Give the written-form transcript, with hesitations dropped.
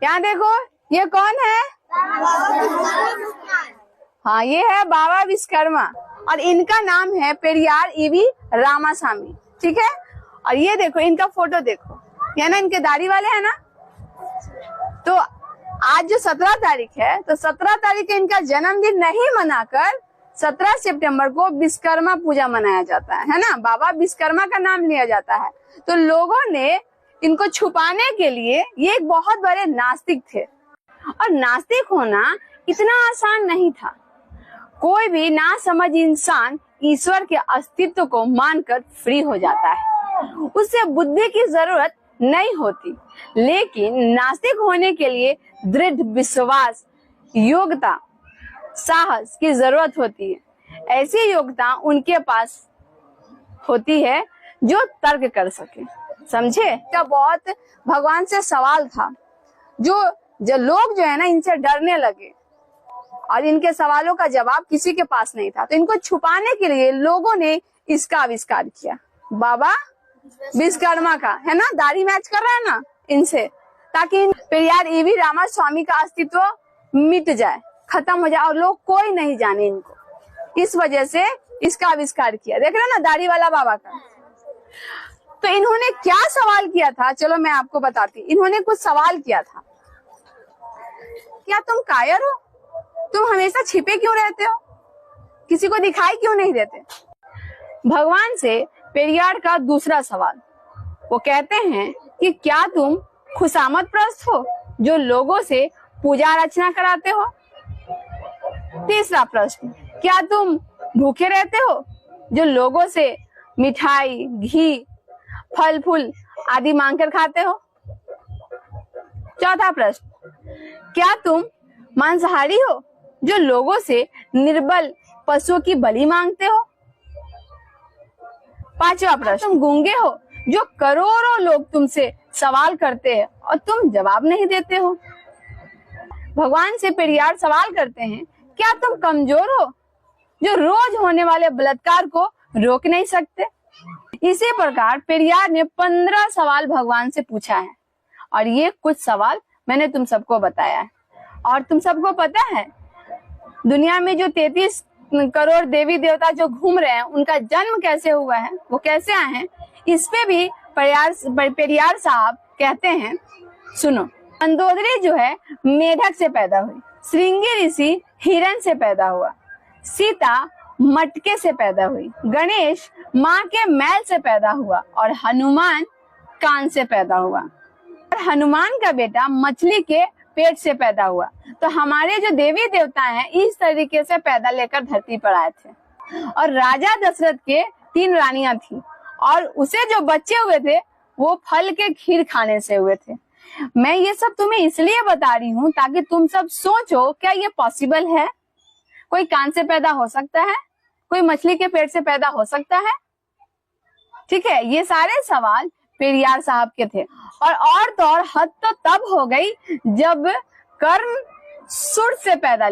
यहाँ देखो, ये कौन है? हाँ, ये है बाबा विश्वकर्मा और इनका नाम है पेरियार ईवी रामासामी। ठीक है, और ये देखो इनका फोटो देखो, ये ना इनके दाढ़ी वाले है ना। तो आज जो 17 तारीख है, तो 17 तारीख इनका जन्मदिन नहीं मनाकर 17 सितंबर को विश्वकर्मा पूजा मनाया जाता है ना। बाबा विश्वकर्मा का नाम लिया जाता है। तो लोगों ने इनको छुपाने के लिए, ये एक बहुत बड़े नास्तिक थे और नास्तिक होना इतना आसान नहीं था। कोई भी नासमझ इंसान ईश्वर के अस्तित्व को मानकर फ्री हो जाता है, उससे बुद्धि की जरूरत नहीं होती। लेकिन नास्तिक होने के लिए दृढ़ विश्वास, योग्यता, साहस की जरूरत होती है। ऐसी योग्यता उनके पास होती है जो तर्क कर सके, समझे। क्या बहुत भगवान से सवाल था, जो लोग जो है ना इनसे डरने लगे और इनके सवालों का जवाब किसी के पास नहीं था। तो इनको छुपाने के लिए लोगों ने इसका आविष्कार किया, बाबा विश्वकर्मा का, है ना। दाढ़ी मैच कर रहा है ना इनसे, ताकि पेरियार ईवी रामास्वामी का अस्तित्व मिट जाए, खत्म हो जाए और लोग कोई नहीं जाने इनको। इस वजह से इसका आविष्कार किया। देख रहे हो ना दाढ़ी वाला बाबा का। तो इन्होंने क्या सवाल किया था, चलो मैं आपको बताती। इन्होंने कुछ सवाल किया था, क्या तुम कायर हो? तुम हमेशा छिपे क्यों रहते हो? किसी को दिखाई क्यों नहीं देते? भगवान से पेरियार का दूसरा सवाल, वो कहते हैं कि क्या तुम खुशामद प्रस्त हो जो लोगों से पूजा अर्चना कराते हो? तीसरा प्रश्न, क्या तुम भूखे रहते हो जो लोगों से मिठाई, घी, फल फूल आदि मांगकर खाते हो? चौथा प्रश्न, क्या तुम मांसाहारी हो जो लोगों से निर्बल पशुओं की बलि मांगते हो? पांचवा प्रश्न, तुम गूंगे हो जो करोड़ों लोग तुमसे सवाल करते हैं और तुम जवाब नहीं देते हो। भगवान से पेरियार सवाल करते हैं, क्या तुम कमजोर हो जो रोज होने वाले बलात्कार को रोक नहीं सकते? इसी प्रकार पेरियार ने 15 सवाल भगवान से पूछा है और ये कुछ सवाल मैंने तुम सबको बताया है। और तुम सबको पता है दुनिया में जो 33 करोड़ देवी देवता जो घूम रहे हैं, उनका जन्म कैसे हुआ है, वो कैसे आए हैं, इस पे भी पेरियार साहब कहते हैं, सुनो। मंदोदरी जो है मेढक से पैदा हुई, श्रृंगी ऋषि हिरण से पैदा हुआ, सीता मटके से पैदा हुई, गणेश माँ के मैल से पैदा हुआ और हनुमान कान से पैदा हुआ और हनुमान का बेटा मछली के पेट से पैदा हुआ। तो हमारे जो देवी देवता हैं इस तरीके से पैदा लेकर धरती पर आए थे। और राजा दशरथ के 3 रानियां थी और उसे जो बच्चे हुए थे वो फल के खीर खाने से हुए थे। मैं ये सब तुम्हें इसलिए बता रही हूँ ताकि तुम सब सोचो, क्या ये पॉसिबल है? कोई कान से पैदा हो सकता है? कोई मछली के पेट से पैदा हो सकता है? ठीक है, ये सारे सवाल पेरियार साहब के थे। और तो और हद तो तब हो गई जब कर्ण सुर से पैदा